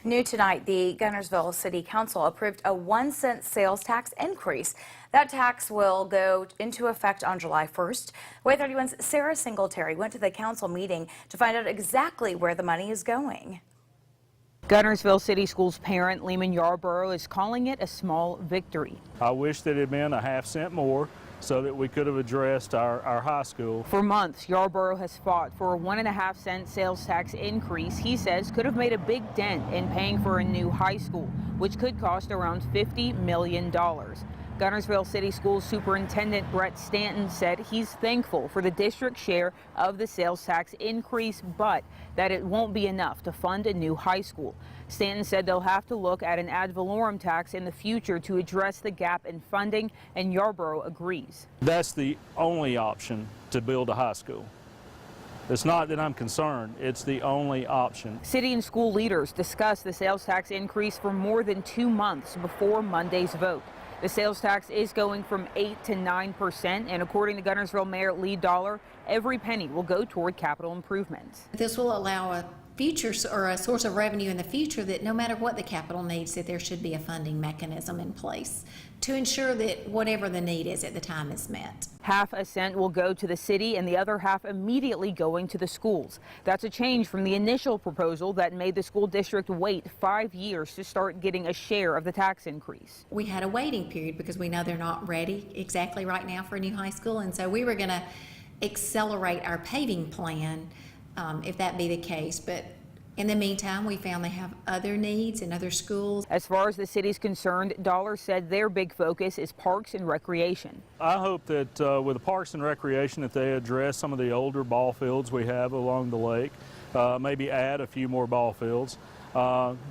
New tonight, the Guntersville City Council approved a 1-cent sales tax increase. That tax will go into effect on July 1st. WAY 31's Sarah Singletary went to the council meeting to find out exactly where the money is going. Guntersville City Schools parent Lehman Yarborough is calling it a small victory. I wish that it had been a half-cent more so that we could have addressed our high school. For months, Yarborough has fought for a 1.5-cent sales tax increase he says could have made a big dent in paying for a new high school, which could cost around $50 million. Guntersville City Schools Superintendent Brett Stanton said he's thankful for the district share of the sales tax increase, but that it won't be enough to fund a new high school. Stanton said they'll have to look at an ad valorem tax in the future to address the gap in funding, and Yarborough agrees. That's the only option to build a high school. It's not that I'm concerned, it's the only option. City and school leaders discussed the sales tax increase for more than 2 months before Monday's vote. The sales tax is going from 8 to 9%, and according to Guntersville Mayor Lee Dollar, every penny will go toward capital improvements. This will allow a future or a source of revenue in the future that no matter what the capital needs, that there should be a funding mechanism in place to ensure that whatever the need is at the time is met. Half a cent will go to the city and the other half immediately going to the schools. That's a change from the initial proposal that made the school district wait 5 years to start getting a share of the tax increase. We had a waiting period because we know they're not ready exactly right now for a new high school, and so we were going to accelerate our paving plan if that be the case. But in the meantime, we found they have other needs in other schools. As far as the city's concerned, Dollar said their big focus is parks and recreation. I hope that with the parks and recreation that they address some of the older ball fields we have along the lake, maybe add a few more ball fields,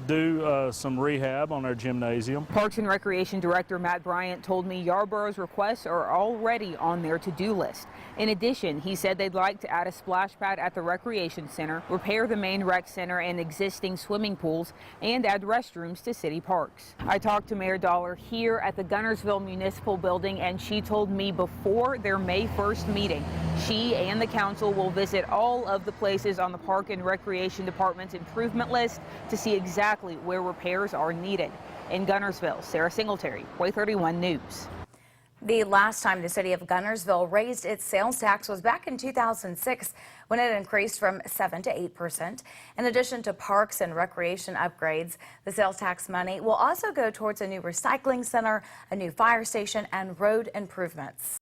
do some rehab on our gymnasium. Parks and Recreation Director Matt Bryant told me Yarborough's requests are already on their to-do list. In addition, he said they'd like to add a splash pad at the recreation center, repair the main rec center and existing swimming pools, and add restrooms to city parks. I talked to Mayor Dollar here at the Guntersville Municipal Building, and she told me before their May 1st meeting, she and the council will visit all of the places on the Park and Recreation Department's improvement list to see exactly where repairs are needed. In Guntersville, Sarah Singletary, WAY 31 News. The last time the city of Guntersville raised its sales tax was back in 2006 when it increased from 7 to 8%. In addition to parks and recreation upgrades, the sales tax money will also go towards a new recycling center, a new fire station, and road improvements.